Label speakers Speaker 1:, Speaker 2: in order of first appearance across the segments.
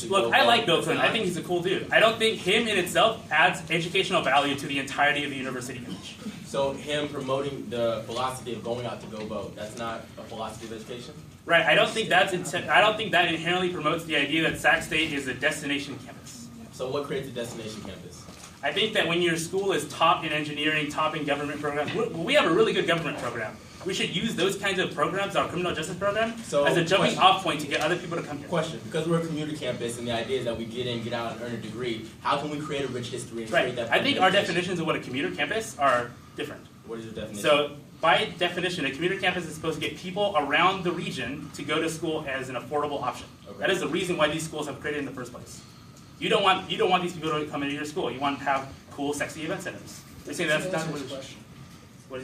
Speaker 1: Look, I like Bill Clinton. I think he's a cool dude. I don't think him in itself adds educational value to the entirety of the university image.
Speaker 2: So him promoting the philosophy of going out to go vote, that's not a philosophy of education?
Speaker 1: Right. I don't think that inherently promotes the idea that Sac State is a destination campus.
Speaker 2: So what creates a destination campus?
Speaker 1: I think that when your school is top in engineering, top in government programs, we have a really good government program. We should use those kinds of programs, our criminal justice program, as a jumping off point to get other people to come here.
Speaker 2: Question, because we're a community campus and the idea is that we get in, get out, and earn a degree, how can we create a rich history and create that?
Speaker 1: I think our definitions of what a commuter campus are different.
Speaker 2: What is your definition?
Speaker 1: So, by definition, a commuter campus is supposed to get people around the region to go to school as an affordable option. Okay. That is the reason why these schools have created in the first place. You don't want these people to come into your school. You want to have cool, sexy event centers. They're saying that's not what is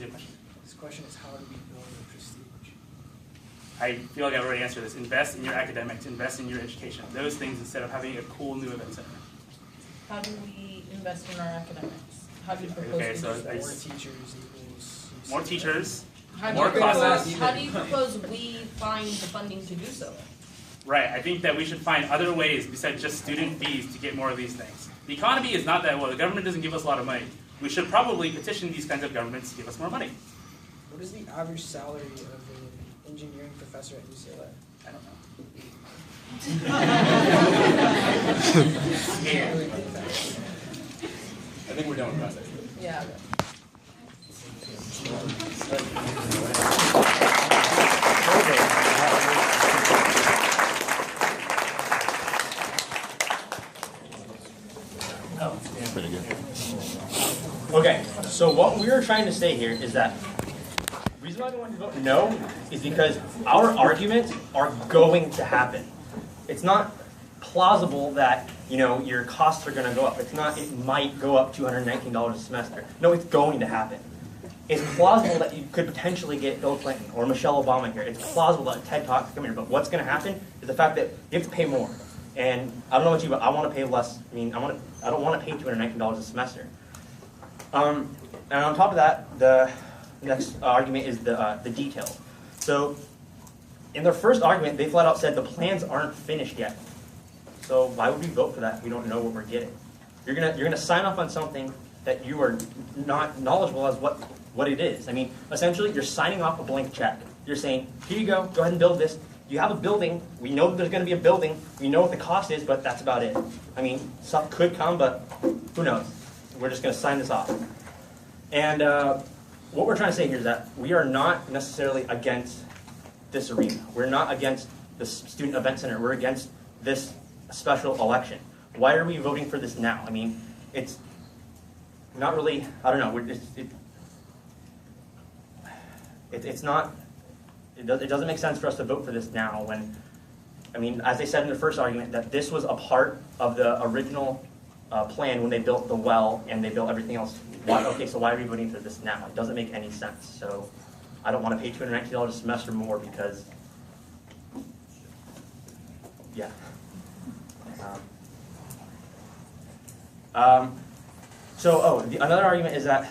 Speaker 1: your question.
Speaker 3: This question is how do we build the prestige?
Speaker 1: I feel like I've already answered this. Invest in your academics, invest in your education. Those things instead of having a cool new event center.
Speaker 4: How do we invest in our academics? How do you propose
Speaker 3: more teachers equals
Speaker 1: more teachers,
Speaker 4: more classes? How do you propose we find the funding to do so?
Speaker 1: Right, I think that we should find other ways besides just student fees to get more of these things. The economy is not that well. The government doesn't give us a lot of money. We should probably petition these kinds of governments to give us more money.
Speaker 3: What is the average salary of an engineering professor at UCLA?
Speaker 1: I don't know.
Speaker 2: I think we're done with process.
Speaker 4: Yeah.
Speaker 5: Okay, so what we're trying to say here is that the reason why we want to vote no is because our arguments are going to happen. It's not plausible that, your costs are going to go up. It's not, it might go up $219 a semester. No, it's going to happen. It's plausible that you could potentially get Bill Clinton or Michelle Obama here. It's plausible that TED Talks come here. But what's going to happen is the fact that you have to pay more. And I don't know about you, but I want to pay less. I don't want to pay $219 a semester. And on top of that, the next argument is the details. So in their first argument, they flat out said the plans aren't finished yet. So why would we vote for that? We don't know what we're getting. You're gonna sign off on something that you are not knowledgeable as what it is. Essentially, you're signing off a blank check. You're saying, here you go ahead and build this. You have a building. We know that there's going to be a building. We know what the cost is, but that's about it. Stuff could come, but who knows? We're just going to sign this off. And what we're trying to say here is that we are not necessarily against this arena. We're not against the Student Event Center. We're against this special election. Why are we voting for this now? It's not really, I don't know. It's not, it doesn't make sense for us to vote for this now when, as they said in the first argument, that this was a part of the original plan when they built the well and they built everything else. So why are we voting for this now? It doesn't make any sense. So I don't want to pay $219 a semester more because, yeah. Another argument is that,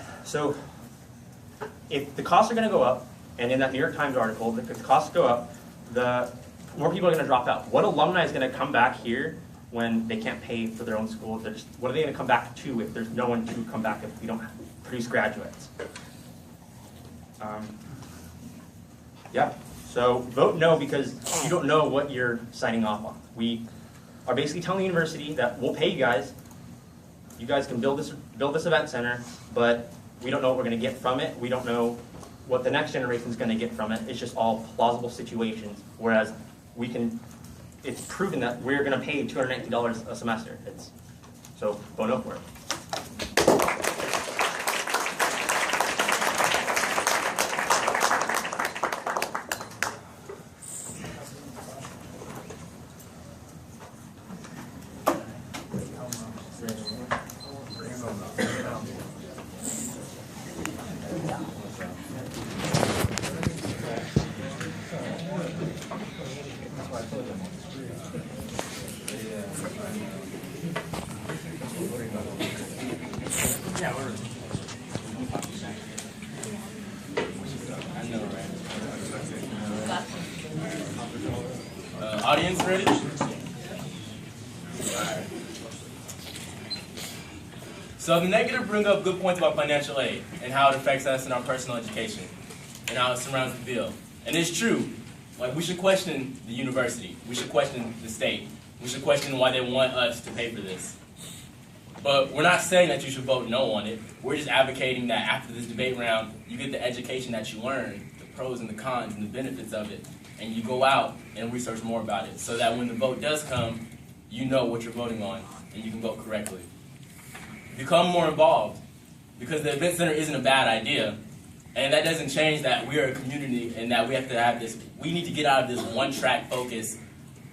Speaker 5: if the costs are going to go up, and in that New York Times article, if the costs go up, the more people are going to drop out. What alumni is going to come back here when they can't pay for their own school? What are they going to come back to if there's no one to come back if we don't produce graduates? So vote no because you don't know what you're signing off on. We are basically telling the university that we'll pay you guys. You guys can build this event center, but we don't know what we're going to get from it. We don't know what the next generation is going to get from it. It's just all plausible situations, whereas it's proven that we're going to pay $219 a semester. So vote no for it.
Speaker 2: Audience ready? Alright. So the negative bring up good points about financial aid and how it affects us in our personal education and how it surrounds the bill. And it's true. Like, we should question the university. We should question the state. We should question why they want us to pay for this. But we're not saying that you should vote no on it. We're just advocating that after this debate round, you get the education that you learn, the pros and the cons and the benefits of it, and you go out and research more about it so that when the vote does come, you know what you're voting on and you can vote correctly. Become more involved, because the event center isn't a bad idea, and that doesn't change that we are a community and that we have to have this, we need to get out of this one-track focus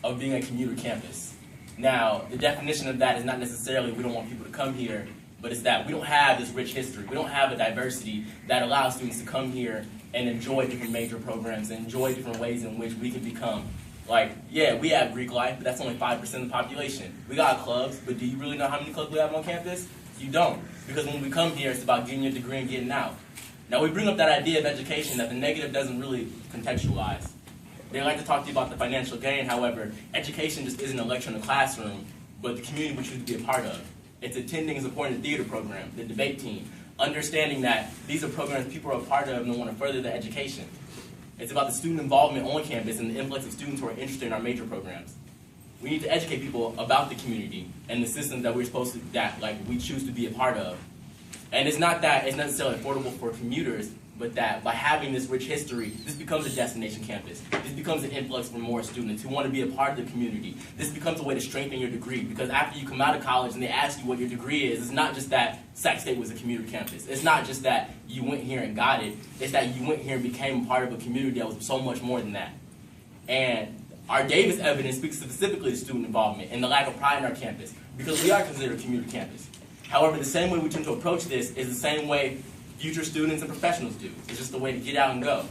Speaker 2: of being a commuter campus. Now, the definition of that is not necessarily we don't want people to come here, but it's that we don't have this rich history. We don't have a diversity that allows students to come here and enjoy different major programs and enjoy different ways in which we can become. Like, yeah, we have Greek life, but that's only 5% of the population. We got clubs, but do you really know how many clubs we have on campus? You don't. Because when we come here, it's about getting your degree and getting out. Now, we bring up that idea of education that the negative doesn't really contextualize. They like to talk to you about the financial gain, however, education just isn't a lecture in the classroom, but the community we choose to be a part of. It's attending and supporting the theater program, the debate team, understanding that these are programs people are a part of and want to further their education. It's about the student involvement on campus and the influx of students who are interested in our major programs. We need to educate people about the community and the systems that we're supposed to, we choose to be a part of. And it's not that it's necessarily affordable for commuters, but that by having this rich history, this becomes a destination campus. This becomes an influx for more students who want to be a part of the community. This becomes a way to strengthen your degree, because after you come out of college and they ask you what your degree is, it's not just that Sac State was a commuter campus. It's not just that you went here and got it. It's that you went here and became a part of a community that was so much more than that. And our Davis evidence speaks specifically to student involvement and the lack of pride in our campus, because we are considered a commuter campus. However, the same way we tend to approach this is the same way future students and professionals do. It's just a way to get out and go.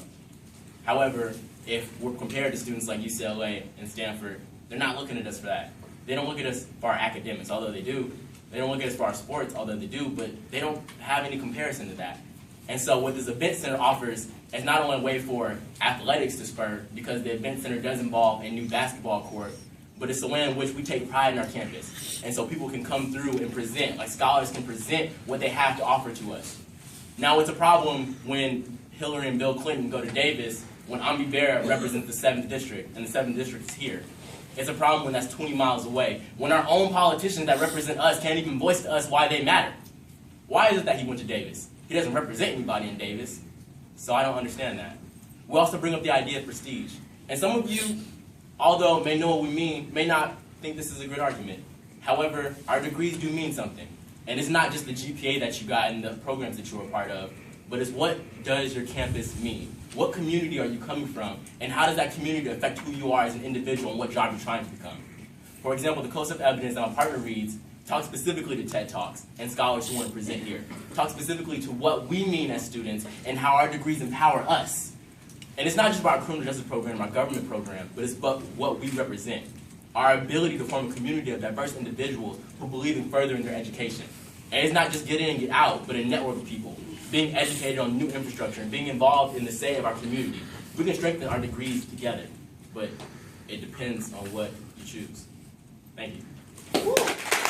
Speaker 2: However, if we're compared to students like UCLA and Stanford, they're not looking at us for that. They don't look at us for our academics, although they do. They don't look at us for our sports, although they do, but they don't have any comparison to that. And so what this event center offers is not only a way for athletics to spur, because the event center does involve a new basketball court, but it's a way in which we take pride in our campus. And so people can come through and present, like scholars can present what they have to offer to us. Now, it's a problem when Hillary and Bill Clinton go to Davis, when Ambi Barrett represents the 7th District, and the 7th District is here. It's a problem when that's 20 miles away, when our own politicians that represent us can't even voice to us why they matter. Why is it that he went to Davis? He doesn't represent anybody in Davis, so I don't understand that. We also bring up the idea of prestige. And some of you, although may know what we mean, may not think this is a good argument. However, our degrees do mean something. And it's not just the GPA that you got and the programs that you were a part of, but it's what does your campus mean? What community are you coming from? And how does that community affect who you are as an individual and what job you're trying to become? For example, the close-up evidence that my partner reads talks specifically to TED Talks and scholars who want to present here. Talk specifically to what we mean as students and how our degrees empower us. And it's not just about our criminal justice program, our government program, but it's about what we represent. Our ability to form a community of diverse individuals who believe in furthering their education. And it's not just get in and get out, but a network of people, being educated on new infrastructure and being involved in the say of our community. We can strengthen our degrees together, but it depends on what you choose. Thank you.